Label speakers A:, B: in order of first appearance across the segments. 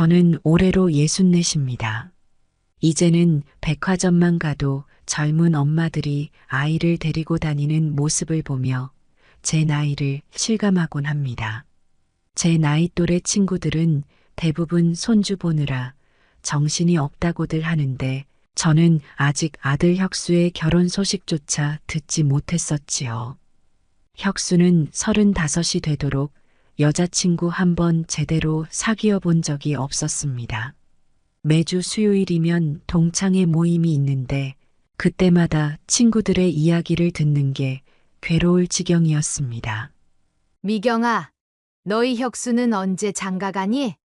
A: 저는 올해로 64입니다. 이제는 백화점만 가도 젊은 엄마들이 아이를 데리고 다니는 모습을 보며 제 나이를 실감하곤 합니다. 제 나이 또래 친구들은 대부분 손주 보느라 정신이 없다고들 하는데 저는 아직 아들 혁수의 결혼 소식조차 듣지 못했었지요. 혁수는 35이 되도록 여자친구 한 번 제대로 사귀어 본 적이 없었습니다. 매주 수요일이면 동창회 모임이 있는데 그때마다 친구들의 이야기를 듣는 게 괴로울 지경이었습니다.
B: 미경아, 너희 혁수는 언제 장가 가니?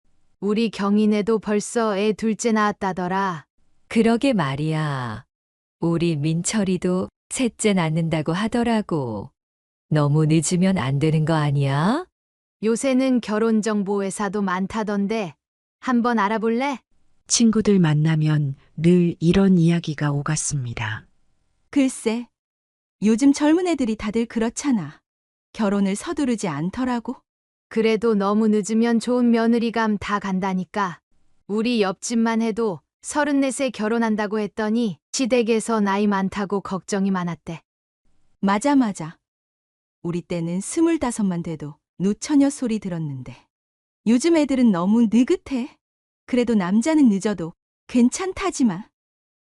B: 우리 경이네도 벌써 애 둘째 낳았다더라.
C: 그러게 말이야. 우리 민철이도 셋째 낳는다고 하더라고. 너무 늦으면 안 되는 거 아니야?
B: 요새는 결혼정보회사도 많다던데 한번 알아볼래?
A: 친구들 만나면 늘 이런 이야기가 오갔습니다.
D: 글쎄, 요즘 젊은 애들이 다들 그렇잖아. 결혼을 서두르지 않더라고.
B: 그래도 너무 늦으면 좋은 며느리감 다 간다니까. 우리 옆집만 해도 34세 결혼한다고 했더니 시댁에서 나이 많다고 걱정이 많았대.
D: 맞아. 우리 때는 25만 돼도 누처녀 소리 들었는데. 요즘 애들은 너무 느긋해. 그래도 남자는 늦어도 괜찮다지만.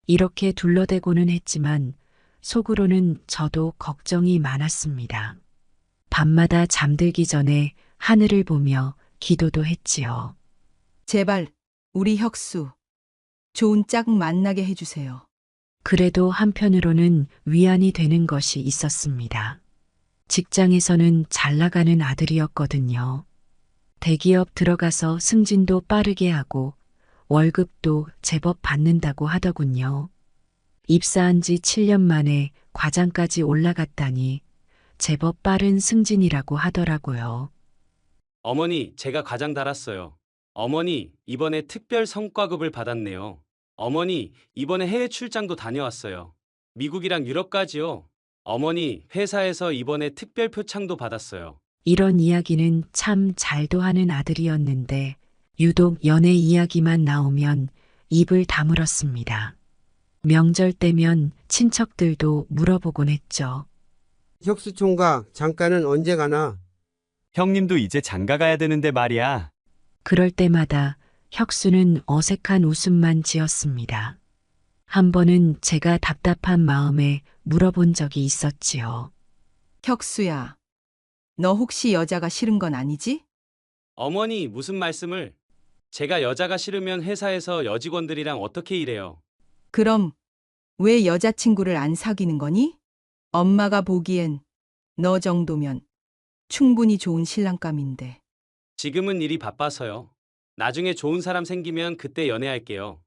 A: 이렇게 둘러대고는 했지만 속으로는 저도 걱정이 많았습니다. 밤마다 잠들기 전에 하늘을 보며 기도도 했지요.
D: 제발 우리 혁수 좋은 짝 만나게 해주세요.
A: 그래도 한편으로는 위안이 되는 것이 있었습니다. 직장에서는 잘 나가는 아들이었거든요. 대기업 들어가서 승진도 빠르게 하고 월급도 제법 받는다고 하더군요. 입사한 지 7년 만에 과장까지 올라갔다니 제법 빠른 승진이라고 하더라고요.
E: 어머니, 제가 과장 달았어요. 어머니, 이번에 특별 성과급을 받았네요. 어머니, 이번에 해외 출장도 다녀왔어요. 미국이랑 유럽까지요. 어머니, 회사에서 이번에 특별 표창도 받았어요.
A: 이런 이야기는 참 잘도 하는 아들이었는데 유독 연애 이야기만 나오면 입을 다물었습니다. 명절 때면 친척들도 물어보곤 했죠.
F: 혁수 총각 잠깐은 언제 가나?
G: 형님도 이제 장가 가야 되는데 말이야.
A: 그럴 때마다 혁수는 어색한 웃음만 지었습니다. 한 번은 제가 답답한 마음에 물어본 적이 있었지요.
D: 혁수야, 너 혹시 여자가 싫은 건 아니지?
E: 어머니, 무슨 말씀을? 제가 여자가 싫으면 회사에서 여직원들이랑 어떻게 일해요?
D: 그럼 왜 여자친구를 안 사귀는 거니? 엄마가 보기엔 너 정도면 충분히 좋은 신랑감인데.
E: 지금은 일이 바빠서요. 나중에 좋은 사람 생기면 그때 연애할게요.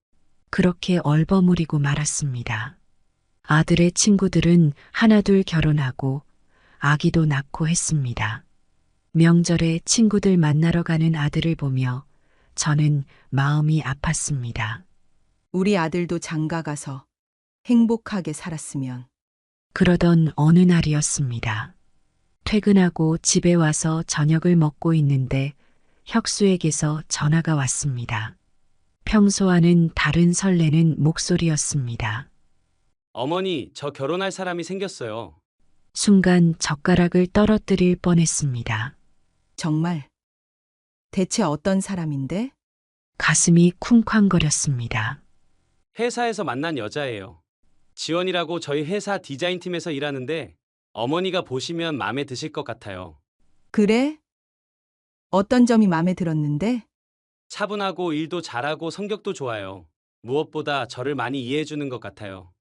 A: 그렇게 얼버무리고 말았습니다. 아들의 친구들은 하나둘 결혼하고 아기도 낳고 했습니다. 명절에 친구들 만나러 가는 아들을 보며 저는 마음이 아팠습니다.
D: 우리 아들도 장가 가서 행복하게 살았으면.
A: 그러던 어느 날이었습니다. 퇴근하고 집에 와서 저녁을 먹고 있는데 혁수에게서 전화가 왔습니다. 평소와는 다른 설레는 목소리였습니다.
E: 어머니, 저 결혼할 사람이 생겼어요.
A: 순간 젓가락을 떨어뜨릴 뻔했습니다.
D: 정말 대체 어떤 사람인데?
A: 가슴이 쿵쾅거렸습니다.
E: 회사에서 만난 여자예요. 지원이라고 저희 회사 디자인팀에서 일하는데 어머니가 보시면 마음에 드실 것 같아요.
D: 그래? 어떤 점이 마음에 들었는데?
E: 차분하고 일도 잘하고 성격도 좋아요. 무엇보다 저를 많이 이해해 주는 것 같아요.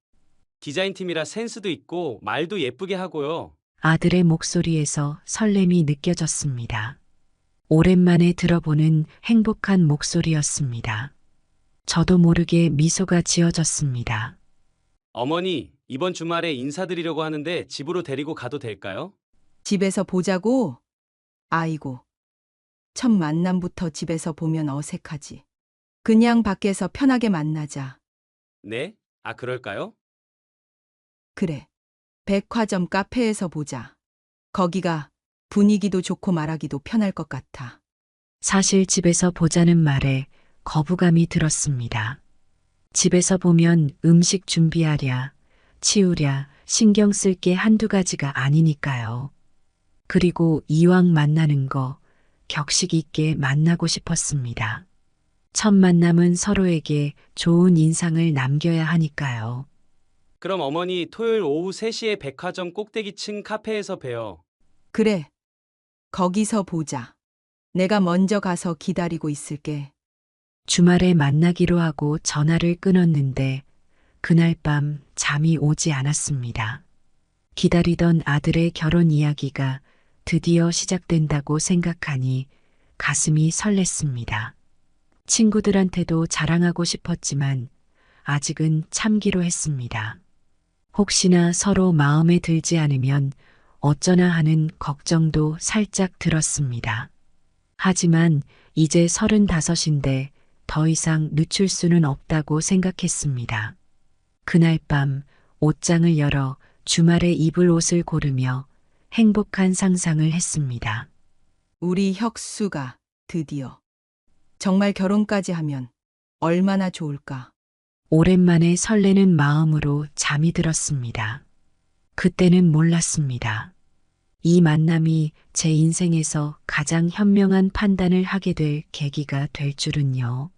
E: 디자인팀이라 센스도 있고 말도 예쁘게 하고요.
A: 아들의 목소리에서 설렘이 느껴졌습니다. 오랜만에 들어보는 행복한 목소리였습니다. 저도 모르게 미소가 지어졌습니다.
E: 어머니, 이번 주말에 인사드리려고 하는데 집으로 데리고 가도 될까요?
D: 집에서 보자고? 아이고, 첫 만남부터 집에서 보면 어색하지. 그냥 밖에서 편하게 만나자.
E: 네? 아, 그럴까요?
D: 그래, 백화점 카페에서 보자. 거기가 분위기도 좋고 말하기도 편할 것 같아.
A: 사실 집에서 보자는 말에 거부감이 들었습니다. 집에서 보면 음식 준비하랴, 치우랴, 신경 쓸 게 한두 가지가 아니니까요. 그리고 이왕 만나는 거 격식 있게 만나고 싶었습니다. 첫 만남은 서로에게 좋은 인상을 남겨야 하니까요.
E: 그럼 어머니 토요일 오후 3시에 백화점 꼭대기층 카페에서 봬요.
D: 그래. 거기서 보자. 내가 먼저 가서 기다리고 있을게.
A: 주말에 만나기로 하고 전화를 끊었는데 그날 밤 잠이 오지 않았습니다. 기다리던 아들의 결혼 이야기가 드디어 시작된다고 생각하니 가슴이 설렜습니다. 친구들한테도 자랑하고 싶었지만 아직은 참기로 했습니다. 혹시나 서로 마음에 들지 않으면 어쩌나 하는 걱정도 살짝 들었습니다. 하지만 이제 35인데 더 이상 늦출 수는 없다고 생각했습니다. 그날 밤 옷장을 열어 주말에 입을 옷을 고르며 행복한 상상을 했습니다.
D: 우리 혁수가 드디어 정말 결혼까지 하면 얼마나 좋을까?
A: 오랜만에 설레는 마음으로 잠이 들었습니다. 그때는 몰랐습니다. 이 만남이 제 인생에서 가장 현명한 판단을 하게 될 계기가 될 줄은요.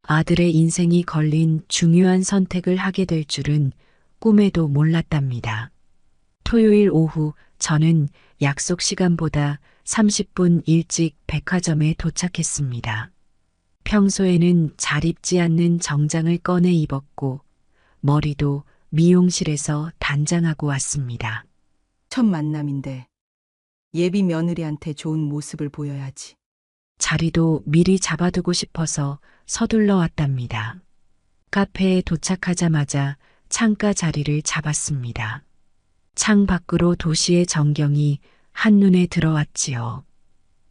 A: 아들의 인생이 걸린 중요한 선택을 하게 될 줄은 꿈에도 몰랐답니다. 토요일 오후 저는 약속 시간보다 30분 일찍 백화점에 도착했습니다. 평소에는 잘 입지 않는 정장을 꺼내 입었고 머리도 미용실에서 단장하고 왔습니다.
D: 첫 만남인데 예비 며느리한테 좋은 모습을 보여야지.
A: 자리도 미리 잡아두고 싶어서 서둘러 왔답니다. 카페에 도착하자마자 창가 자리를 잡았습니다. 창 밖으로 도시의 전경이 한눈에 들어왔지요.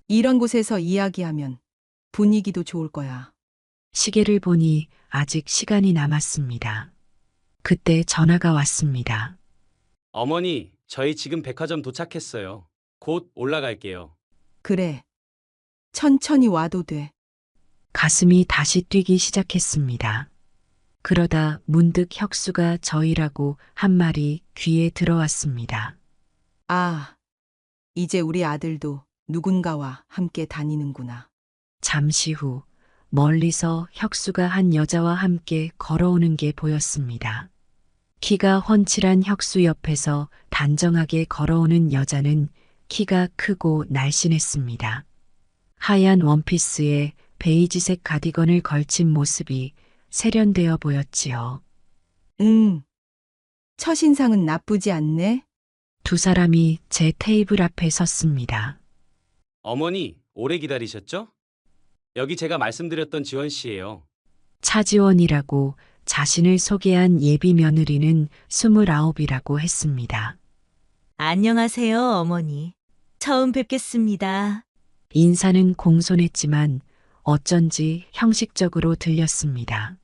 D: 이런 곳에서 이야기하면 분위기도 좋을 거야.
A: 시계를 보니 아직 시간이 남았습니다. 그때 전화가 왔습니다.
E: 어머니, 저희 지금 백화점 도착했어요. 곧 올라갈게요.
D: 그래. 천천히 와도 돼.
A: 가슴이 다시 뛰기 시작했습니다. 그러다 문득 혁수가 저희라고 한 말이 귀에 들어왔습니다.
D: 아, 이제 우리 아들도 누군가와 함께 다니는구나.
A: 잠시 후 멀리서 혁수가 한 여자와 함께 걸어오는 게 보였습니다. 키가 훤칠한 혁수 옆에서 단정하게 걸어오는 여자는 키가 크고 날씬했습니다. 하얀 원피스에 베이지색 가디건을 걸친 모습이 세련되어 보였지요.
D: 첫인상은 나쁘지 않네.
A: 두 사람이 제 테이블 앞에 섰습니다.
E: 어머니, 오래 기다리셨죠? 여기 제가 말씀드렸던 지원 씨예요.
A: 차지원이라고 자신을 소개한 예비 며느리는 29이라고 했습니다.
H: 안녕하세요, 어머니. 처음 뵙겠습니다.
A: 인사는 공손했지만 어쩐지 형식적으로 들렸습니다.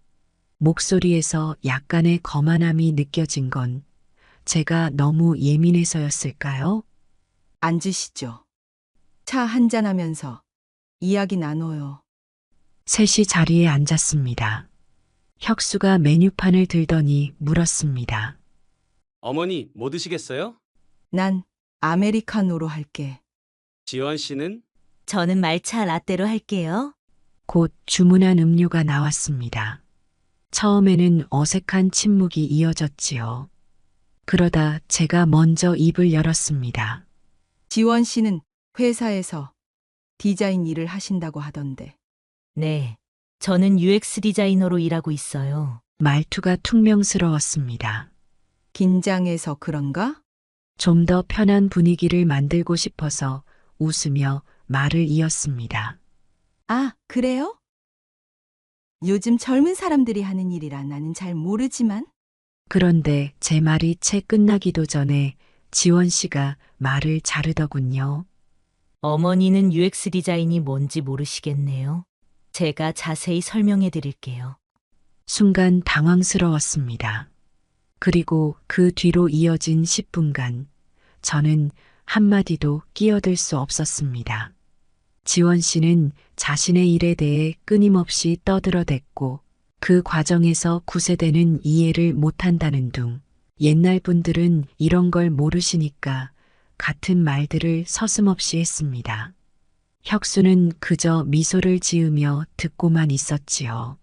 A: 목소리에서 약간의 거만함이 느껴진 건 제가 너무 예민해서였을까요?
D: 앉으시죠. 차 한잔하면서 이야기 나눠요.
A: 셋이 자리에 앉았습니다. 혁수가 메뉴판을 들더니 물었습니다.
E: 어머니, 뭐 드시겠어요?
D: 난 아메리카노로 할게.
E: 지원 씨는?
H: 저는 말차 라떼로 할게요.
A: 곧 주문한 음료가 나왔습니다. 처음에는 어색한 침묵이 이어졌지요. 그러다 제가 먼저 입을 열었습니다.
D: 지원 씨는 회사에서 디자인 일을 하신다고 하던데.
H: 네, 저는 UX 디자이너로 일하고 있어요.
A: 말투가 퉁명스러웠습니다.
D: 긴장해서 그런가?
A: 좀 더 편한 분위기를 만들고 싶어서 웃으며 말을 이었습니다.
D: 아, 그래요? 요즘 젊은 사람들이 하는 일이라 나는 잘 모르지만.
A: 그런데 제 말이 채 끝나기도 전에 지원 씨가 말을 자르더군요.
H: 어머니는 UX 디자인이 뭔지 모르시겠네요. 제가 자세히 설명해 드릴게요.
A: 순간 당황스러웠습니다. 그리고 그 뒤로 이어진 10분간 저는 한마디도 끼어들 수 없었습니다. 지원 씨는 자신의 일에 대해 끊임없이 떠들어댔고 그 과정에서 구세대는 이해를 못한다는 둥. 옛날 분들은 이런 걸 모르시니까 같은 말들을 서슴없이 했습니다. 혁수는 그저 미소를 지으며 듣고만 있었지요.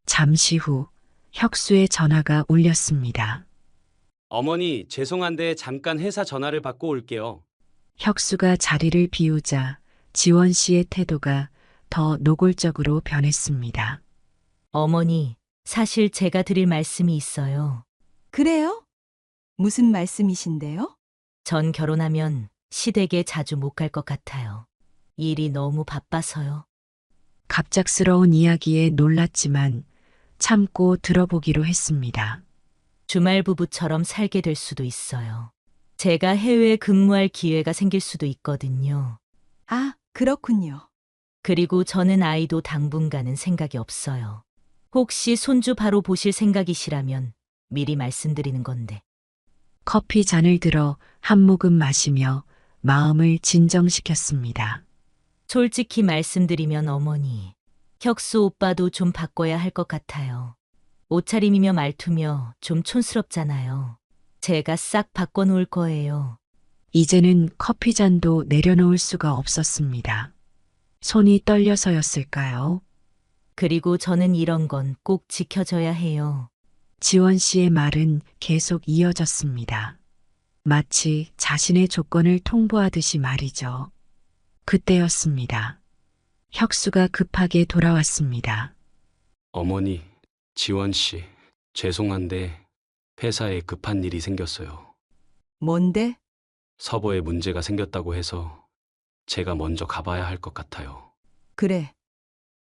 A: 잠시 후 혁수의 전화가 울렸습니다.
E: 어머니, 죄송한데 잠깐 회사 전화를 받고 올게요.
A: 혁수가 자리를 비우자 지원 씨의 태도가 더 노골적으로 변했습니다.
H: 어머니, 사실 제가 드릴 말씀이 있어요.
D: 그래요? 무슨 말씀이신데요?
H: 전 결혼하면 시댁에 자주 못 갈 것 같아요. 일이 너무 바빠서요.
A: 갑작스러운 이야기에 놀랐지만 참고 들어보기로 했습니다.
H: 주말 부부처럼 살게 될 수도 있어요. 제가 해외에 근무할 기회가 생길 수도 있거든요.
D: 아, 그렇군요.
H: 그리고 저는 아이도 당분간은 생각이 없어요. 혹시 손주 바로 보실 생각이시라면 미리 말씀드리는 건데.
A: 커피 잔을 들어 한 모금 마시며 마음을 진정시켰습니다.
H: 솔직히 말씀드리면 어머니, 혁수 오빠도 좀 바꿔야 할 것 같아요. 옷차림이며 말투며 좀 촌스럽잖아요. 제가 싹 바꿔놓을 거예요.
A: 이제는 커피 잔도 내려놓을 수가 없었습니다. 손이 떨려서였을까요?
H: 그리고 저는 이런 건 꼭 지켜줘야 해요.
A: 지원 씨의 말은 계속 이어졌습니다. 마치 자신의 조건을 통보하듯이 말이죠. 그때였습니다. 혁수가 급하게 돌아왔습니다.
E: 어머니, 지원 씨, 죄송한데 회사에 급한 일이 생겼어요.
D: 뭔데?
E: 서버에 문제가 생겼다고 해서 제가 먼저 가봐야 할 것 같아요.
D: 그래.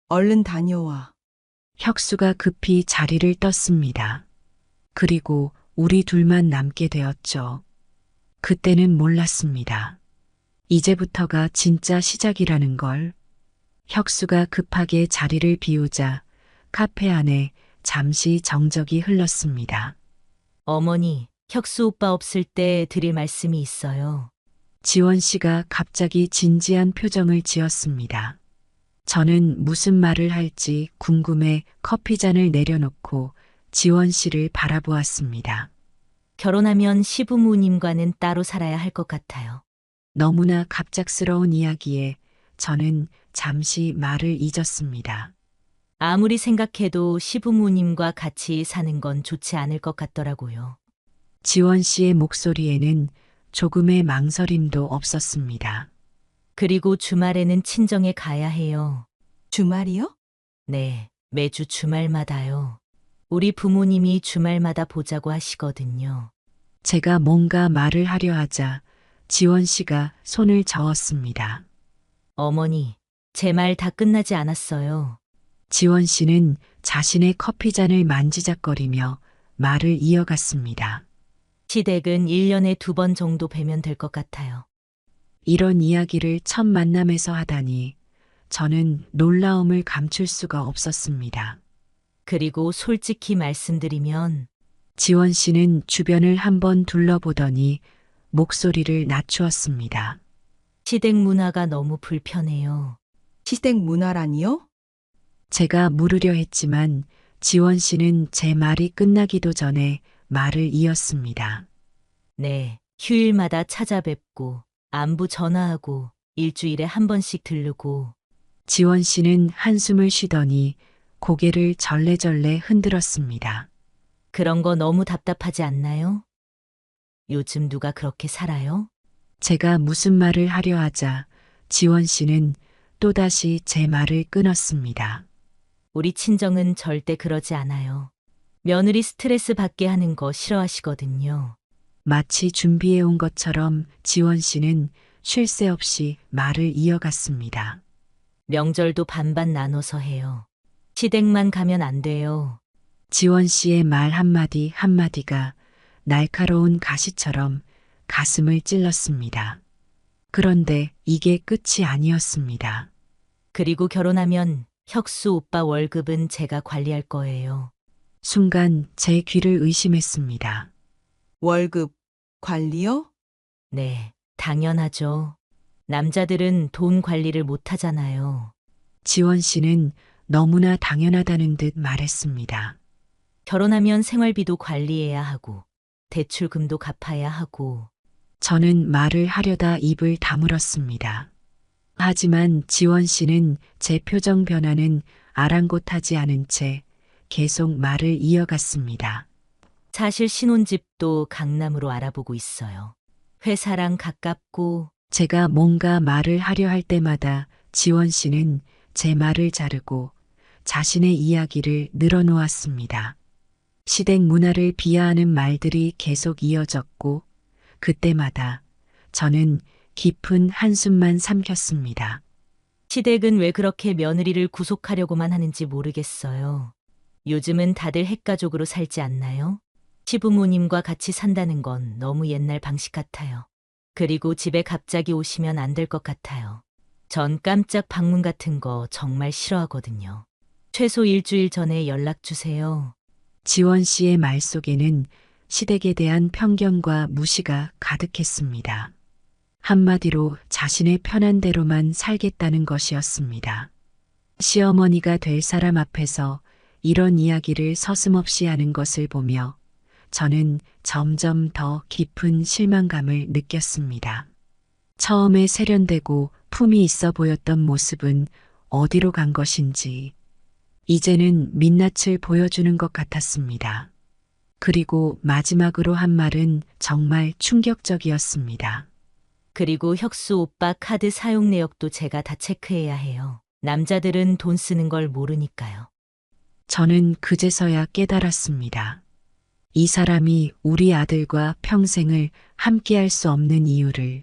D: 얼른 다녀와.
A: 혁수가 급히 자리를 떴습니다. 그리고 우리 둘만 남게 되었죠. 그때는 몰랐습니다. 이제부터가 진짜 시작이라는 걸. 혁수가 급하게 자리를 비우자 카페 안에 잠시 정적이 흘렀습니다.
H: 어머니, 혁수 오빠 없을 때 드릴 말씀이 있어요.
A: 지원 씨가 갑자기 진지한 표정을 지었습니다. 저는 무슨 말을 할지 궁금해 커피 잔을 내려놓고 지원 씨를 바라보았습니다.
H: 결혼하면 시부모님과는 따로 살아야 할 것 같아요.
A: 너무나 갑작스러운 이야기에 저는 잠시 말을 잊었습니다.
H: 아무리 생각해도 시부모님과 같이 사는 건 좋지 않을 것 같더라고요.
A: 지원 씨의 목소리에는 조금의 망설임도 없었습니다.
H: 그리고 주말에는 친정에 가야 해요.
D: 주말이요?
H: 네, 매주 주말마다요. 우리 부모님이 주말마다 보자고 하시거든요.
A: 제가 뭔가 말을 하려 하자 지원 씨가 손을 저었습니다.
H: 어머니, 제 말 다 끝나지 않았어요.
A: 지원 씨는 자신의 커피잔을 만지작거리며 말을 이어갔습니다.
H: 시댁은 1년에 2번 정도 뵈면 될 것 같아요.
A: 이런 이야기를 첫 만남에서 하다니 저는 놀라움을 감출 수가 없었습니다.
H: 그리고 솔직히 말씀드리면
A: 지원 씨는 주변을 한번 둘러보더니 목소리를 낮추었습니다.
H: 시댁 문화가 너무 불편해요.
D: 시댁 문화라니요?
A: 제가 물으려 했지만 지원 씨는 제 말이 끝나기도 전에 말을 이었습니다.
H: 네, 휴일마다 찾아뵙고 안부 전화하고 일주일에 한 번씩 들르고
A: 지원 씨는 한숨을 쉬더니 고개를 절레절레 흔들었습니다.
H: 그런 거 너무 답답하지 않나요? 요즘 누가 그렇게 살아요?
A: 제가 무슨 말을 하려 하자 지원 씨는 또다시 제 말을 끊었습니다.
H: 우리 친정은 절대 그러지 않아요. 며느리 스트레스 받게 하는 거 싫어하시거든요.
A: 마치 준비해 온 것처럼 지원 씨는 쉴 새 없이 말을 이어갔습니다.
H: 명절도 반반 나눠서 해요. 시댁만 가면 안 돼요.
A: 지원 씨의 말 한마디 한마디가 날카로운 가시처럼 가슴을 찔렀습니다. 그런데 이게 끝이 아니었습니다.
H: 그리고 결혼하면 혁수 오빠 월급은 제가 관리할 거예요.
A: 순간 제 귀를 의심했습니다.
D: 월급 관리요?
H: 네, 당연하죠. 남자들은 돈 관리를 못 하잖아요.
A: 지원 씨는 너무나 당연하다는 듯 말했습니다.
H: 결혼하면 생활비도 관리해야 하고, 대출금도 갚아야 하고,
A: 저는 말을 하려다 입을 다물었습니다. 하지만 지원 씨는 제 표정 변화는 아랑곳하지 않은 채 계속 말을 이어갔습니다.
H: 사실 신혼집도 강남으로 알아보고 있어요. 회사랑 가깝고,
A: 제가 뭔가 말을 하려 할 때마다 지원 씨는 제 말을 자르고 자신의 이야기를 늘어놓았습니다. 시댁 문화를 비하하는 말들이 계속 이어졌고 그때마다 저는 깊은 한숨만 삼켰습니다.
H: 시댁은 왜 그렇게 며느리를 구속하려고만 하는지 모르겠어요. 요즘은 다들 핵가족으로 살지 않나요? 시부모님과 같이 산다는 건 너무 옛날 방식 같아요. 그리고 집에 갑자기 오시면 안 될 것 같아요. 전 깜짝 방문 같은 거 정말 싫어하거든요. 최소 일주일 전에 연락 주세요.
A: 지원 씨의 말 속에는 시댁에 대한 편견과 무시가 가득했습니다. 한마디로 자신의 편한 대로만 살겠다는 것이었습니다. 시어머니가 될 사람 앞에서 이런 이야기를 서슴없이 하는 것을 보며 저는 점점 더 깊은 실망감을 느꼈습니다. 처음에 세련되고 품이 있어 보였던 모습은 어디로 간 것인지 이제는 민낯을 보여주는 것 같았습니다. 그리고 마지막으로 한 말은 정말 충격적이었습니다.
H: 그리고 혁수 오빠 카드 사용 내역도 제가 다 체크해야 해요. 남자들은 돈 쓰는 걸 모르니까요.
A: 저는 그제서야 깨달았습니다. 이 사람이 우리 아들과 평생을 함께할 수 없는 이유를.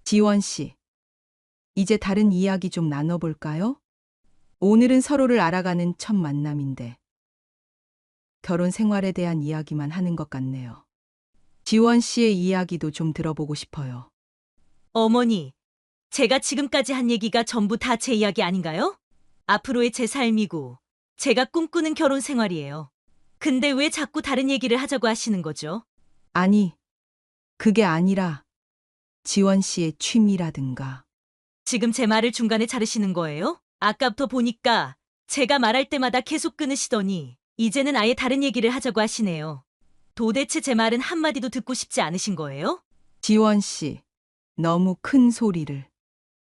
D: 지원 씨, 이제 다른 이야기 좀 나눠볼까요? 오늘은 서로를 알아가는 첫 만남인데 결혼 생활에 대한 이야기만 하는 것 같네요. 지원 씨의 이야기도 좀 들어보고 싶어요.
H: 어머니, 제가 지금까지 한 얘기가 전부 다 제 이야기 아닌가요? 앞으로의 제 삶이고 제가 꿈꾸는 결혼 생활이에요. 근데 왜 자꾸 다른 얘기를 하자고 하시는 거죠?
D: 아니, 그게 아니라 지원 씨의 취미라든가.
H: 지금 제 말을 중간에 자르시는 거예요? 아까부터 보니까 제가 말할 때마다 계속 끊으시더니 이제는 아예 다른 얘기를 하자고 하시네요. 도대체 제 말은 한마디도 듣고 싶지 않으신 거예요?
D: 지원 씨, 너무 큰 소리를.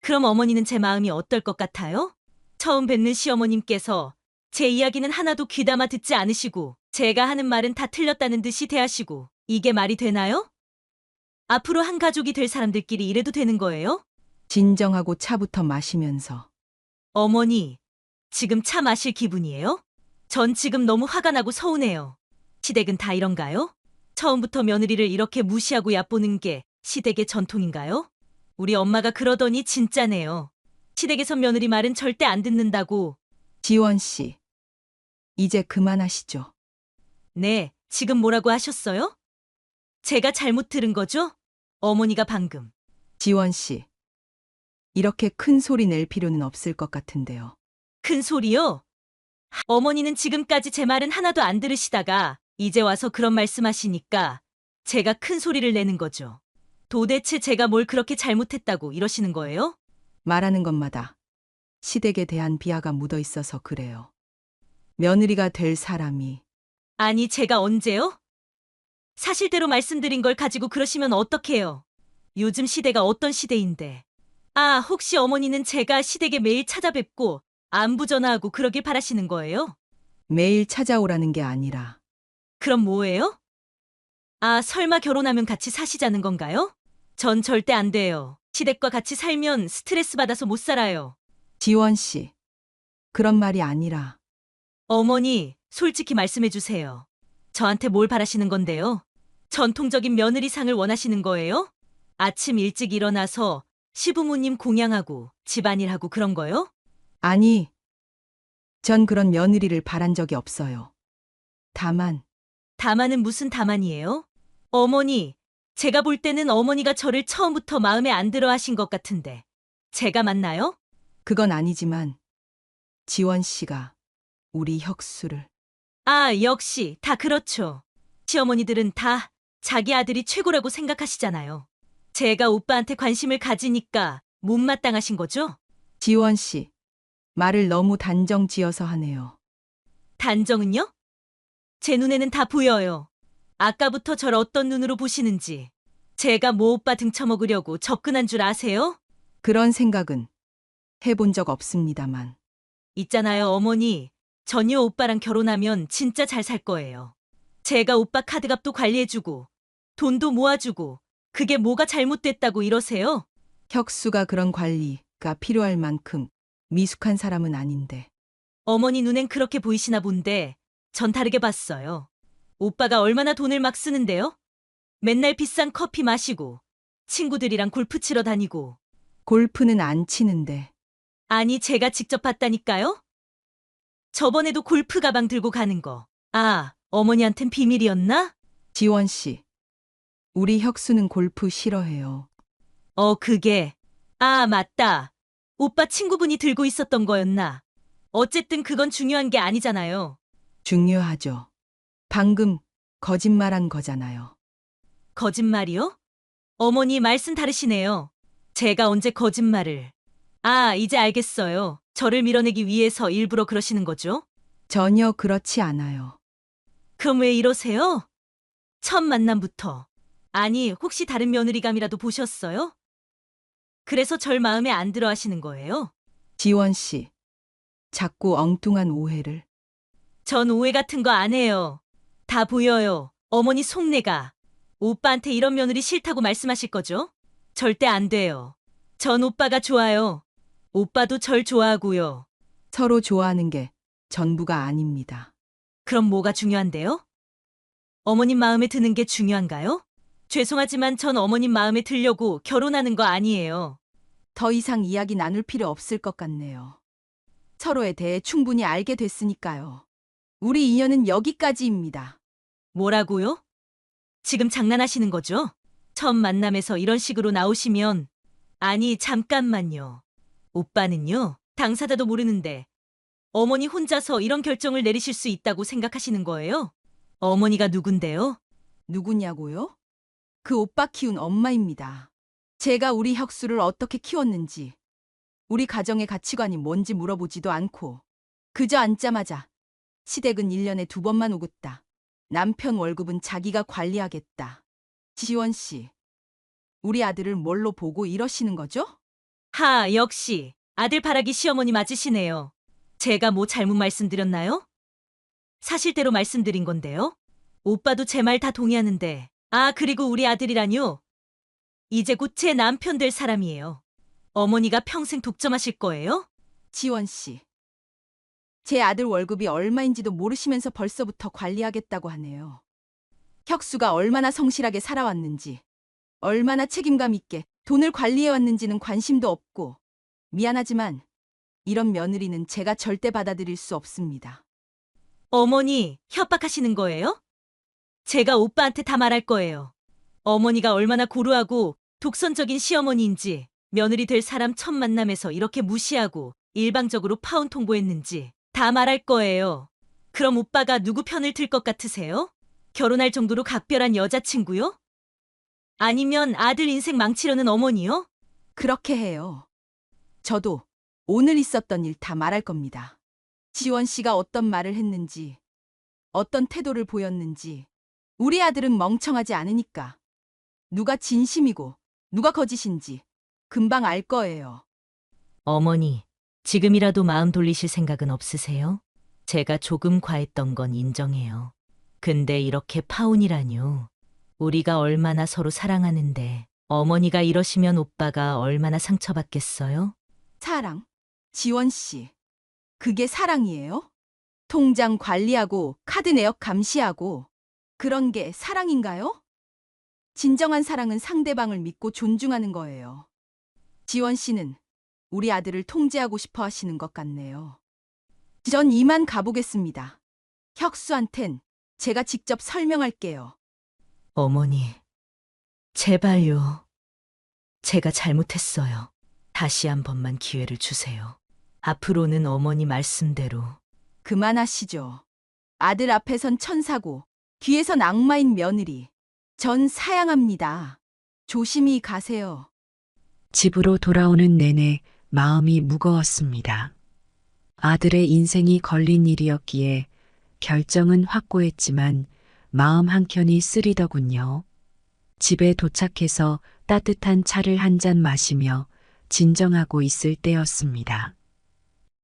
H: 그럼 어머니는 제 마음이 어떨 것 같아요? 처음 뵙는 시어머님께서 제 이야기는 하나도 귀담아 듣지 않으시고 제가 하는 말은 다 틀렸다는 듯이 대하시고 이게 말이 되나요? 앞으로 한 가족이 될 사람들끼리 이래도 되는 거예요?
D: 진정하고 차부터 마시면서.
H: 어머니, 지금 차 마실 기분이에요? 전 지금 너무 화가 나고 서운해요. 시댁은 다 이런가요? 처음부터 며느리를 이렇게 무시하고 얕보는 게 시댁의 전통인가요? 우리 엄마가 그러더니 진짜네요. 시댁에선 며느리 말은 절대 안 듣는다고.
D: 지원 씨, 이제 그만하시죠.
H: 네, 지금 뭐라고 하셨어요? 제가 잘못 들은 거죠? 어머니가 방금.
D: 지원 씨, 이렇게 큰 소리 낼 필요는 없을 것 같은데요.
H: 큰 소리요? 어머니는 지금까지 제 말은 하나도 안 들으시다가 이제 와서 그런 말씀하시니까 제가 큰 소리를 내는 거죠. 도대체 제가 뭘 그렇게 잘못했다고 이러시는 거예요?
D: 말하는 것마다 시댁에 대한 비하가 묻어 있어서 그래요. 며느리가 될 사람이.
H: 아니, 제가 언제요? 사실대로 말씀드린 걸 가지고 그러시면 어떡해요? 요즘 시대가 어떤 시대인데. 아, 혹시 어머니는 제가 시댁에 매일 찾아뵙고 안부 전화하고 그러길 바라시는 거예요?
D: 매일 찾아오라는 게 아니라.
H: 그럼 뭐예요? 아, 설마 결혼하면 같이 사시자는 건가요? 전 절대 안 돼요. 시댁과 같이 살면 스트레스 받아서 못 살아요.
D: 지원 씨, 그런 말이 아니라.
H: 어머니, 솔직히 말씀해 주세요. 저한테 뭘 바라시는 건데요? 전통적인 며느리상을 원하시는 거예요? 아침 일찍 일어나서 시부모님 공양하고 집안일하고 그런 거요?
D: 아니, 전 그런 며느리를 바란 적이 없어요.
H: 다만은 무슨 다만이에요? 어머니, 제가 볼 때는 어머니가 저를 처음부터 마음에 안 들어 하신 것 같은데. 제가 맞나요?
D: 그건 아니지만 지원 씨가 우리 혁수를.
H: 아, 역시 다 그렇죠. 시어머니들은 다 자기 아들이 최고라고 생각하시잖아요. 제가 오빠한테 관심을 가지니까 못마땅하신 거죠?
D: 지원 씨, 말을 너무 단정 지어서 하네요.
H: 단정은요? 제 눈에는 다 보여요. 아까부터 절 어떤 눈으로 보시는지. 제가 모 오빠 등쳐먹으려고 접근한 줄 아세요?
D: 그런 생각은 해본 적 없습니다만.
H: 있잖아요, 어머니. 전효 오빠랑 결혼하면 진짜 잘 살 거예요. 제가 오빠 카드값도 관리해주고, 돈도 모아주고, 그게 뭐가 잘못됐다고 이러세요?
D: 혁수가 그런 관리가 필요할 만큼 미숙한 사람은 아닌데.
H: 어머니 눈엔 그렇게 보이시나 본데, 전 다르게 봤어요. 오빠가 얼마나 돈을 막 쓰는데요? 맨날 비싼 커피 마시고, 친구들이랑 골프 치러 다니고.
D: 골프는 안 치는데.
H: 아니, 제가 직접 봤다니까요? 저번에도 골프 가방 들고 가는 거. 아, 어머니한텐 비밀이었나?
D: 지원 씨, 우리 혁수는 골프 싫어해요.
H: 그게. 아, 맞다. 오빠 친구분이 들고 있었던 거였나? 어쨌든 그건 중요한 게 아니잖아요.
D: 중요하죠. 방금 거짓말한 거잖아요.
H: 거짓말이요? 어머니 말씀 다르시네요. 제가 언제 거짓말을. 아, 이제 알겠어요. 저를 밀어내기 위해서 일부러 그러시는 거죠?
D: 전혀 그렇지 않아요.
H: 그럼 왜 이러세요? 첫 만남부터. 아니, 혹시 다른 며느리감이라도 보셨어요? 그래서 절 마음에 안 들어 하시는 거예요?
D: 지원 씨, 자꾸 엉뚱한 오해를.
H: 전 오해 같은 거 안 해요. 다 보여요. 어머니 속내가. 오빠한테 이런 며느리 싫다고 말씀하실 거죠? 절대 안 돼요. 전 오빠가 좋아요. 오빠도 절 좋아하고요.
D: 서로 좋아하는 게 전부가 아닙니다.
H: 그럼 뭐가 중요한데요? 어머님 마음에 드는 게 중요한가요? 죄송하지만 전 어머님 마음에 들려고 결혼하는 거 아니에요.
D: 더 이상 이야기 나눌 필요 없을 것 같네요. 서로에 대해 충분히 알게 됐으니까요. 우리 인연은 여기까지입니다.
H: 뭐라고요? 지금 장난하시는 거죠? 처음 만남에서 이런 식으로 나오시면. 아니, 잠깐만요. 오빠는요, 당사자도 모르는데 어머니 혼자서 이런 결정을 내리실 수 있다고 생각하시는 거예요? 어머니가 누군데요?
D: 누구냐고요? 그 오빠 키운 엄마입니다. 제가 우리 혁수를 어떻게 키웠는지, 우리 가정의 가치관이 뭔지 물어보지도 않고 그저 앉자마자 시댁은 1년에 2번만 오겠다. 남편 월급은 자기가 관리하겠다. 지원 씨, 우리 아들을 뭘로 보고 이러시는 거죠?
H: 하, 역시 아들 바라기 시어머니 맞으시네요. 제가 뭐 잘못 말씀드렸나요? 사실대로 말씀드린 건데요. 오빠도 제 말 다 동의하는데. 아, 그리고 우리 아들이라뇨. 이제 곧 제 남편 될 사람이에요. 어머니가 평생 독점하실 거예요?
D: 지원 씨, 제 아들 월급이 얼마인지도 모르시면서 벌써부터 관리하겠다고 하네요. 혁수가 얼마나 성실하게 살아왔는지, 얼마나 책임감 있게 돈을 관리해왔는지는 관심도 없고, 미안하지만 이런 며느리는 제가 절대 받아들일 수 없습니다.
H: 어머니, 협박하시는 거예요? 제가 오빠한테 다 말할 거예요. 어머니가 얼마나 고루하고 독선적인 시어머니인지, 며느리 될 사람 첫 만남에서 이렇게 무시하고 일방적으로 파혼 통보했는지 다 말할 거예요. 그럼 오빠가 누구 편을 들 것 같으세요? 결혼할 정도로 각별한 여자친구요? 아니면 아들 인생 망치려는 어머니요?
D: 그렇게 해요. 저도 오늘 있었던 일 다 말할 겁니다. 지원 씨가 어떤 말을 했는지, 어떤 태도를 보였는지. 우리 아들은 멍청하지 않으니까 누가 진심이고 누가 거짓인지 금방 알 거예요.
H: 어머니, 지금이라도 마음 돌리실 생각은 없으세요? 제가 조금 과했던 건 인정해요. 근데 이렇게 파혼이라뇨. 우리가 얼마나 서로 사랑하는데 어머니가 이러시면 오빠가 얼마나 상처받겠어요?
D: 사랑? 지원 씨, 그게 사랑이에요? 통장 관리하고 카드 내역 감시하고 그런 게 사랑인가요? 진정한 사랑은 상대방을 믿고 존중하는 거예요. 지원 씨는 우리 아들을 통제하고 싶어 하시는 것 같네요. 전 이만 가보겠습니다. 혁수한텐 제가 직접 설명할게요.
H: 어머니, 제발요. 제가 잘못했어요. 다시 한 번만 기회를 주세요. 앞으로는 어머니 말씀대로.
D: 그만하시죠. 아들 앞에선 천사고 뒤에선 악마인 며느리. 전 사양합니다. 조심히 가세요.
A: 집으로 돌아오는 내내 마음이 무거웠습니다. 아들의 인생이 걸린 일이었기에 결정은 확고했지만 마음 한켠이 쓰리더군요. 집에 도착해서 따뜻한 차를 한 잔 마시며 진정하고 있을 때였습니다.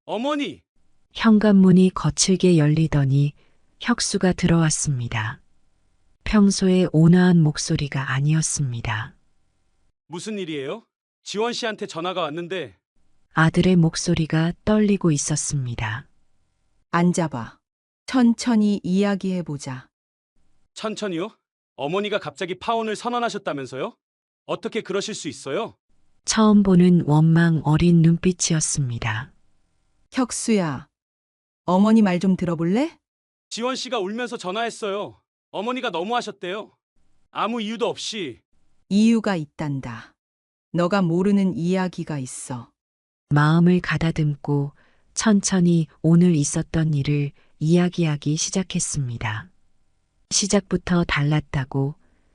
E: 어머니!
A: 현관문이 거칠게 열리더니 혁수가 들어왔습니다. 평소의 온화한 목소리가 아니었습니다.
E: 무슨 일이에요? 지원 씨한테 전화가 왔는데
A: 아들의 목소리가 떨리고 있었습니다.
D: 앉아봐. 천천히 이야기해보자.
E: 천천히요? 어머니가 갑자기 파혼을 선언하셨다면서요? 어떻게 그러실 수 있어요?
A: 처음 보는 원망 어린 눈빛이었습니다.
D: 혁수야, 어머니 말 좀 들어볼래?
E: 지원 씨가 울면서 전화했어요. 어머니가 너무하셨대요. 아무 이유도 없이.
D: 이유가 있단다. 너가 모르는 이야기가 있어.
A: 마음을 가다듬고 천천히 오늘 있었던 일을 이야기하기 시작했습니다. 시작부터 달랐다고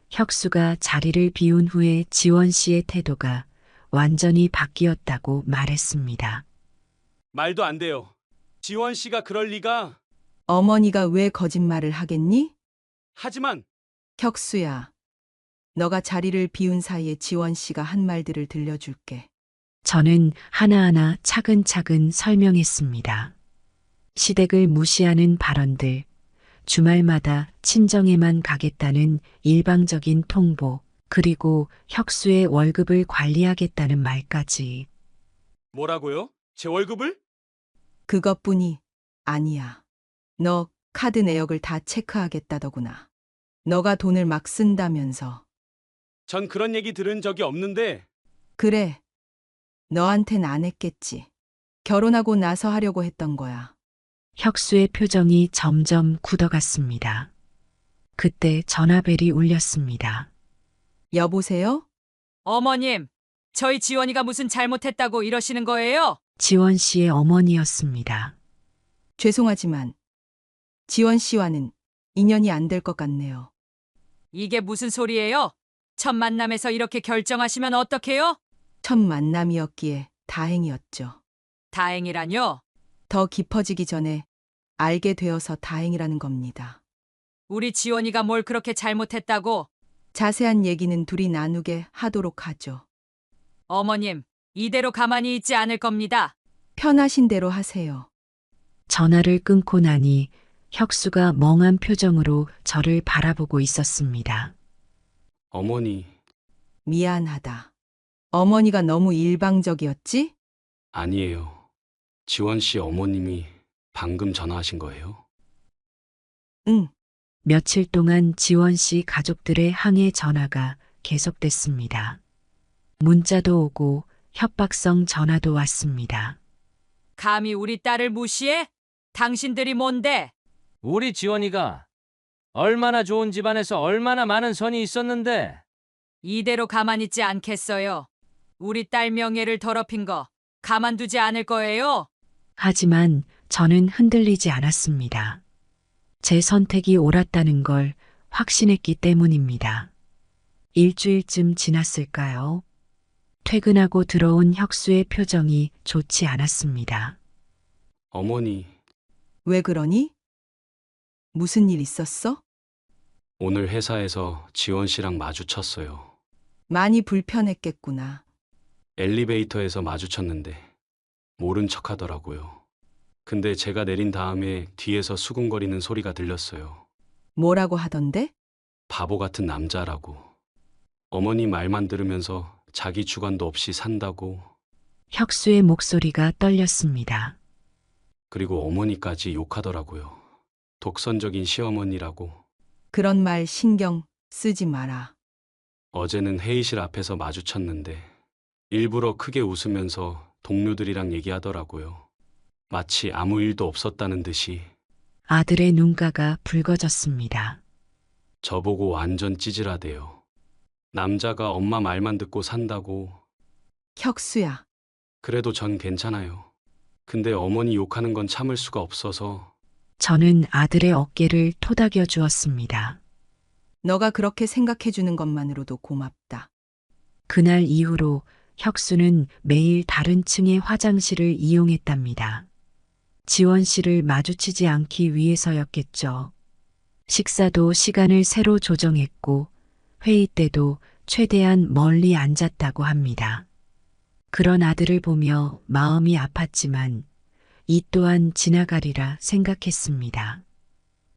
A: 혁수가 자리를 비운 후에 지원 씨의 태도가 완전히 바뀌었다고 말했습니다.
E: 말도 안 돼요. 지원 씨가 그럴 리가.
D: 어머니가 왜 거짓말을 하겠니?
E: 하지만
D: 혁수야, 너가 자리를 비운 사이에 지원 씨가 한 말들을 들려줄게.
A: 저는 하나하나 차근차근 설명했습니다. 시댁을 무시하는 발언들, 주말마다 친정에만 가겠다는 일방적인 통보, 그리고 혁수의 월급을 관리하겠다는 말까지.
E: 뭐라고요? 제 월급을?
D: 그것뿐이 아니야. 너 카드 내역을 다 체크하겠다더구나. 너가 돈을 막 쓴다면서.
E: 전 그런 얘기 들은 적이 없는데
D: 그래. 너한텐 안 했겠지. 결혼하고 나서 하려고 했던 거야.
A: 혁수의 표정이 점점 굳어갔습니다. 그때 전화벨이 울렸습니다.
D: 여보세요?
I: 어머님, 저희 지원이가 무슨 잘못했다고 이러시는 거예요?
A: 지원 씨의 어머니였습니다.
D: 죄송하지만 지원 씨와는 인연이 안 될 것 같네요.
I: 이게 무슨 소리예요? 첫 만남에서 이렇게 결정하시면 어떡해요?
D: 첫 만남이었기에 다행이었죠.
I: 다행이라뇨?
D: 더 깊어지기 전에 알게 되어서 다행이라는 겁니다.
I: 우리 지원이가 뭘 그렇게 잘못했다고?
D: 자세한 얘기는 둘이 나누게 하도록 하죠.
I: 어머님, 이대로 가만히 있지 않을 겁니다.
D: 편하신 대로 하세요.
A: 전화를 끊고 나니 혁수가 멍한 표정으로 저를 바라보고 있었습니다.
E: 어머니,
D: 미안하다. 어머니가 너무 일방적이었지?
E: 아니에요. 지원 씨 어머님이 방금 전화하신 거예요?
D: 응.
A: 며칠 동안 지원 씨 가족들의 항해 전화가 계속됐습니다. 문자도 오고 협박성 전화도 왔습니다.
I: 감히 우리 딸을 무시해? 당신들이 뭔데?
J: 우리 지원이가 얼마나 좋은 집안에서 얼마나 많은 선이 있었는데.
I: 이대로 가만히 있지 않겠어요. 우리 딸 명예를 더럽힌 거 가만두지 않을 거예요.
A: 하지만 저는 흔들리지 않았습니다. 제 선택이 옳았다는 걸 확신했기 때문입니다. 일주일쯤 지났을까요? 퇴근하고 들어온 혁수의 표정이 좋지 않았습니다.
E: 어머니,
D: 왜 그러니? 무슨 일 있었어?
E: 오늘 회사에서 지원 씨랑 마주쳤어요.
D: 많이 불편했겠구나.
E: 엘리베이터에서 마주쳤는데 모른 척 하더라고요. 근데 제가 내린 다음에 뒤에서 수군거리는 소리가 들렸어요.
D: 뭐라고 하던데?
E: 바보 같은 남자라고. 어머니 말만 들으면서 자기 주관도 없이 산다고.
A: 혁수의 목소리가 떨렸습니다.
E: 그리고 어머니까지 욕하더라고요. 독선적인 시어머니라고.
D: 그런 말 신경 쓰지 마라.
E: 어제는 회의실 앞에서 마주쳤는데 일부러 크게 웃으면서 동료들이랑 얘기하더라고요. 마치 아무 일도 없었다는 듯이.
A: 아들의 눈가가 붉어졌습니다.
E: 저보고 완전 찌질하대요. 남자가 엄마 말만 듣고 산다고.
D: 혁수야,
E: 그래도 전 괜찮아요. 근데 어머니 욕하는 건 참을 수가 없어서.
A: 저는 아들의 어깨를 토닥여 주었습니다.
D: 너가 그렇게 생각해주는 것만으로도 고맙다.
A: 그날 이후로 혁수는 매일 다른 층의 화장실을 이용했답니다. 지원 씨를 마주치지 않기 위해서였겠죠. 식사도 시간을 새로 조정했고 회의 때도 최대한 멀리 앉았다고 합니다. 그런 아들을 보며 마음이 아팠지만 이 또한 지나가리라 생각했습니다.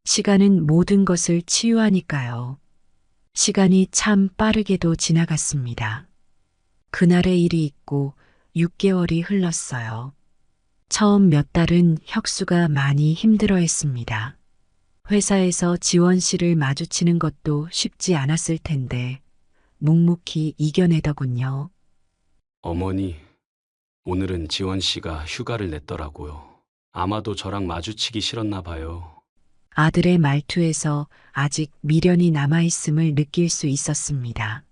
A: 시간은 모든 것을 치유하니까요. 시간이 참 빠르게도 지나갔습니다. 그날의 일이 있고 6개월이 흘렀어요. 처음 몇 달은 혁수가 많이 힘들어했습니다. 회사에서 지원 씨를 마주치는 것도 쉽지 않았을 텐데 묵묵히 이겨내더군요.
E: 어머니, 오늘은 지원 씨가 휴가를 냈더라고요. 아마도 저랑 마주치기 싫었나 봐요.
A: 아들의 말투에서 아직 미련이 남아있음을 느낄 수 있었습니다.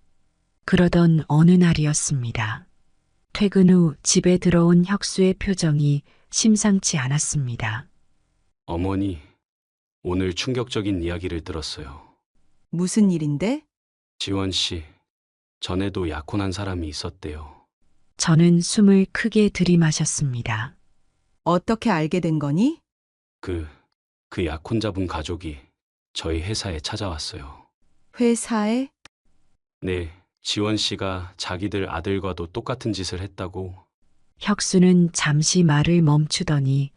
A: 그러던 어느 날이었습니다. 퇴근 후 집에 들어온 혁수의 표정이 심상치 않았습니다.
E: 어머니, 오늘 충격적인 이야기를 들었어요.
D: 무슨 일인데?
E: 지원 씨, 전에도 약혼한 사람이 있었대요.
A: 저는 숨을 크게 들이마셨습니다.
D: 어떻게 알게 된 거니?
E: 그 약혼자분 가족이 저희 회사에 찾아왔어요.
D: 회사에?
E: 네, 지원 씨가 자기들 아들과도 똑같은 짓을 했다고.
A: 혁수는 잠시 말을 멈추더니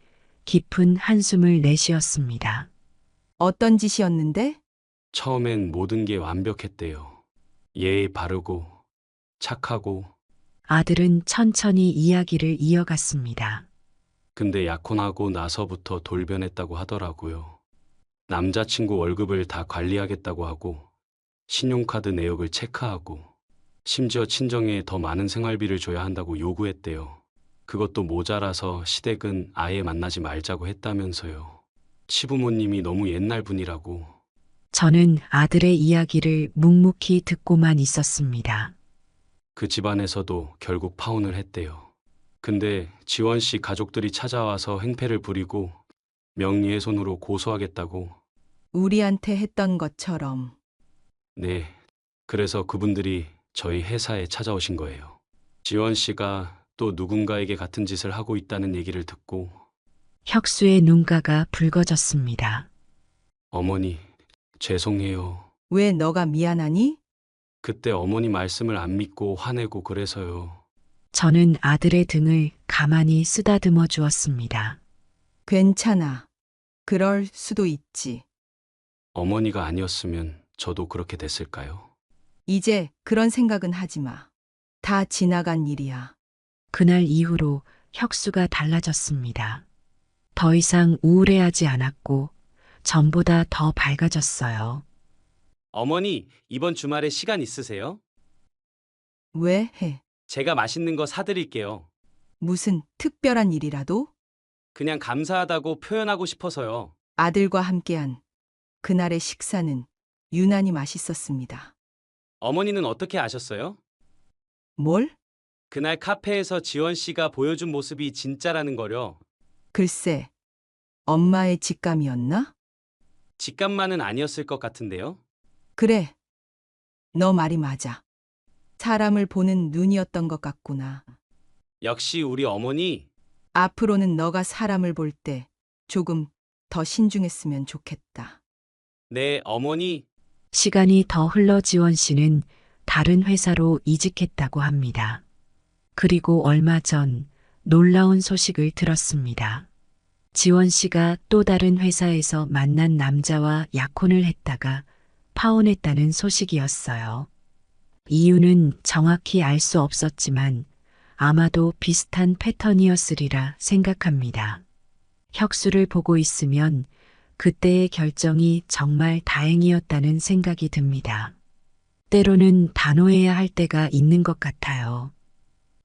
A: 깊은 한숨을 내쉬었습니다.
D: 어떤 짓이었는데?
E: 처음엔 모든 게 완벽했대요. 예의 바르고 착하고.
A: 아들은 천천히 이야기를 이어갔습니다.
E: 근데 약혼하고 나서부터 돌변했다고 하더라고요. 남자친구 월급을 다 관리하겠다고 하고 신용카드 내역을 체크하고 심지어 친정에 더 많은 생활비를 줘야 한다고 요구했대요. 그것도 모자라서 시댁은 아예 만나지 말자고 했다면서요. 시부모님이 너무 옛날 분이라고.
A: 저는 아들의 이야기를 묵묵히 듣고만 있었습니다.
E: 그 집안에서도 결국 파혼을 했대요. 근데 지원 씨 가족들이 찾아와서 행패를 부리고 명예훼손으로 고소하겠다고.
D: 우리한테 했던 것처럼.
E: 네, 그래서 그분들이 저희 회사에 찾아오신 거예요. 지원 씨가 또 누군가에게 같은 짓을 하고 있다는 얘기를 듣고.
A: 혁수의 눈가가 붉어졌습니다.
E: 어머니, 죄송해요.
D: 왜 너가 미안하니?
E: 그때 어머니 말씀을 안 믿고 화내고 그래서요.
A: 저는 아들의 등을 가만히 쓰다듬어 주었습니다.
D: 괜찮아. 그럴 수도 있지.
E: 어머니가 아니었으면 저도 그렇게 됐을까요?
D: 이제 그런 생각은 하지 마. 다 지나간 일이야.
A: 그날 이후로 혁수가 달라졌습니다. 더 이상 우울해하지 않았고 전보다 더 밝아졌어요.
E: 어머니, 이번 주말에 시간 있으세요?
D: 왜 해?
E: 제가 맛있는 거 사드릴게요.
D: 무슨 특별한 일이라도?
E: 그냥 감사하다고 표현하고 싶어서요.
D: 아들과 함께한 그날의 식사는 유난히 맛있었습니다.
E: 어머니는 어떻게 아셨어요?
D: 뭘?
E: 그날 카페에서 지원 씨가 보여준 모습이 진짜라는 거요.
D: 글쎄, 엄마의 직감이었나?
E: 직감만은 아니었을 것 같은데요.
D: 그래, 너 말이 맞아. 사람을 보는 눈이었던 것 같구나.
E: 역시 우리 어머니.
D: 앞으로는 너가 사람을 볼 때 조금 더 신중했으면 좋겠다.
E: 네, 어머니.
A: 시간이 더 흘러 지원 씨는 다른 회사로 이직했다고 합니다. 그리고 얼마 전 놀라운 소식을 들었습니다. 지원 씨가 또 다른 회사에서 만난 남자와 약혼을 했다가 파혼했다는 소식이었어요. 이유는 정확히 알 수 없었지만 아마도 비슷한 패턴이었으리라 생각합니다. 혁수를 보고 있으면 그때의 결정이 정말 다행이었다는 생각이 듭니다. 때로는 단호해야 할 때가 있는 것 같아요.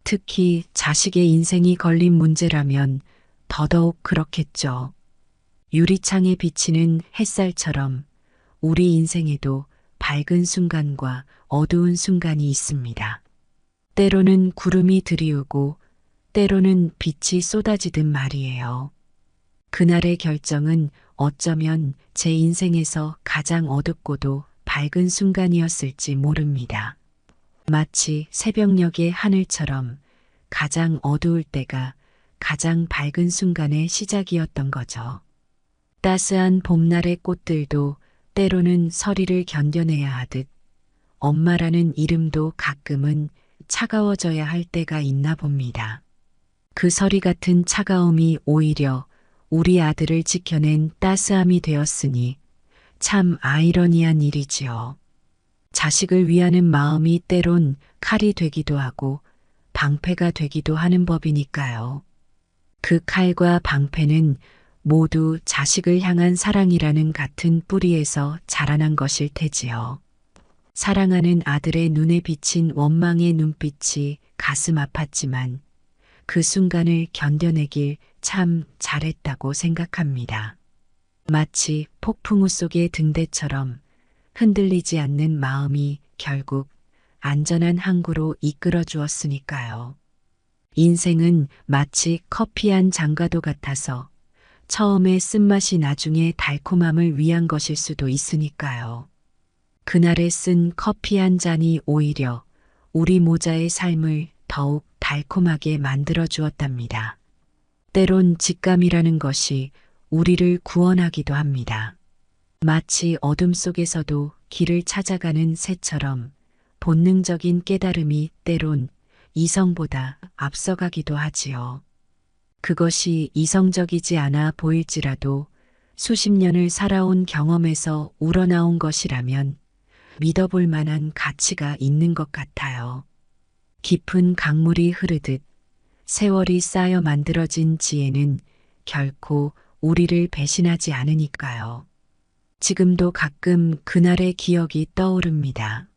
A: 특히 자식의 인생이 걸린 문제라면 더더욱 그렇겠죠. 유리창에 비치는 햇살처럼 우리 인생에도 밝은 순간과 어두운 순간이 있습니다. 때로는 구름이 드리우고 때로는 빛이 쏟아지듯 말이에요. 그날의 결정은 어쩌면 제 인생에서 가장 어둡고도 밝은 순간이었을지 모릅니다. 마치 새벽녘의 하늘처럼 가장 어두울 때가 가장 밝은 순간의 시작이었던 거죠. 따스한 봄날의 꽃들도 때로는 서리를 견뎌내야 하듯 엄마라는 이름도 가끔은 차가워져야 할 때가 있나 봅니다. 그 서리 같은 차가움이 오히려 우리 아들을 지켜낸 따스함이 되었으니 참 아이러니한 일이지요. 자식을 위하는 마음이 때론 칼이 되기도 하고 방패가 되기도 하는 법이니까요. 그 칼과 방패는 모두 자식을 향한 사랑이라는 같은 뿌리에서 자라난 것일 테지요. 사랑하는 아들의 눈에 비친 원망의 눈빛이 가슴 아팠지만 그 순간을 견뎌내길 참 잘했다고 생각합니다. 마치 폭풍우 속의 등대처럼 흔들리지 않는 마음이 결국 안전한 항구로 이끌어 주었으니까요. 인생은 마치 커피 한 잔과도 같아서 처음에 쓴맛이 나중에 달콤함을 위한 것일 수도 있으니까요. 그날에 쓴 커피 한 잔이 오히려 우리 모자의 삶을 더욱 달콤하게 만들어 주었답니다. 때론 직감이라는 것이 우리를 구원하기도 합니다. 마치 어둠 속에서도 길을 찾아가는 새처럼 본능적인 깨달음이 때론 이성보다 앞서가기도 하지요. 그것이 이성적이지 않아 보일지라도 수십 년을 살아온 경험에서 우러나온 것이라면 믿어볼 만한 가치가 있는 것 같아요. 깊은 강물이 흐르듯 세월이 쌓여 만들어진 지혜는 결코 우리를 배신하지 않으니까요. 지금도 가끔 그날의 기억이 떠오릅니다.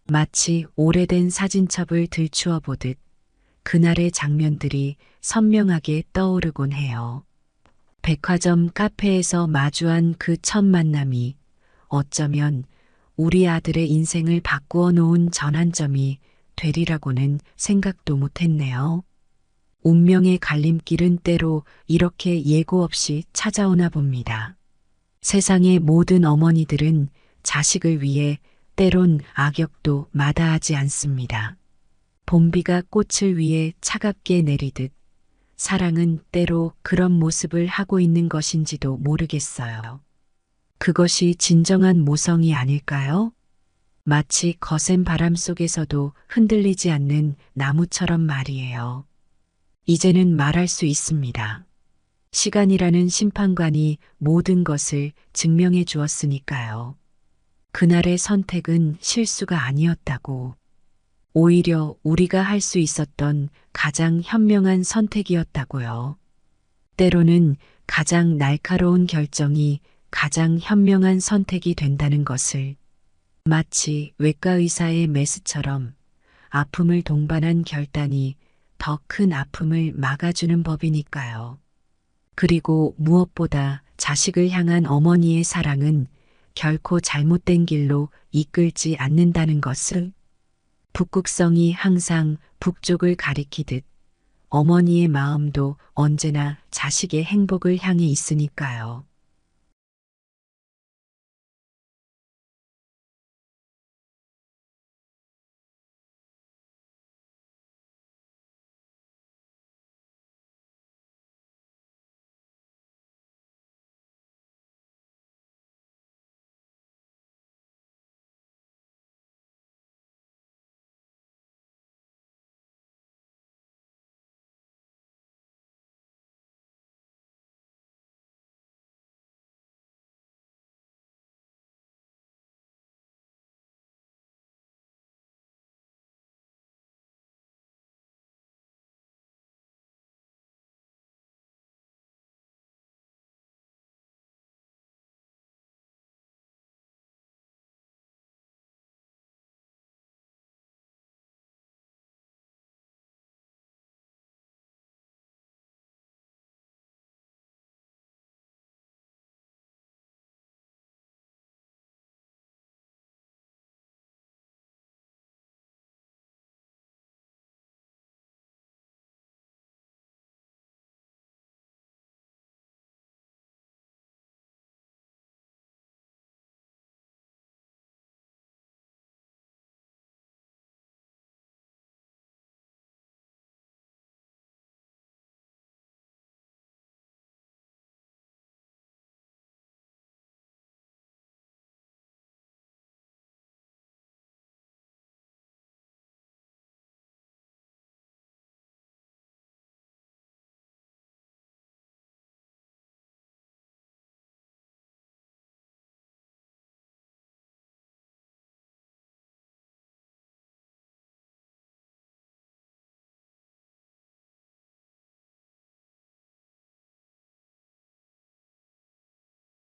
A: 마치 오래된 사진첩을 들추어 보듯 그날의 장면들이 선명하게 떠오르곤 해요. 백화점 카페에서 마주한 그 첫 만남이 어쩌면 우리 아들의 인생을 바꾸어 놓은 전환점이 되리라고는 생각도 못했네요. 운명의 갈림길은 때로 이렇게 예고 없이 찾아오나 봅니다. 세상의 모든 어머니들은 자식을 위해 때론 악역도 마다하지 않습니다. 봄비가 꽃을 위해 차갑게 내리듯 사랑은 때로 그런 모습을 하고 있는 것인지도 모르겠어요. 그것이 진정한 모성이 아닐까요? 마치 거센 바람 속에서도 흔들리지 않는 나무처럼 말이에요. 이제는 말할 수 있습니다. 시간이라는 심판관이 모든 것을 증명해 주었으니까요. 그날의 선택은 실수가 아니었다고. 오히려 우리가 할 수 있었던 가장 현명한 선택이었다고요. 때로는 가장 날카로운 결정이 가장 현명한 선택이 된다는 것을 마치 외과 의사의 메스처럼 아픔을 동반한 결단이 더 큰 아픔을 막아주는 법이니까요. 그리고 무엇보다 자식을 향한 어머니의 사랑은 결코 잘못된 길로 이끌지 않는다는 것을 북극성이 항상 북쪽을 가리키듯 어머니의 마음도 언제나 자식의 행복을 향해 있으니까요.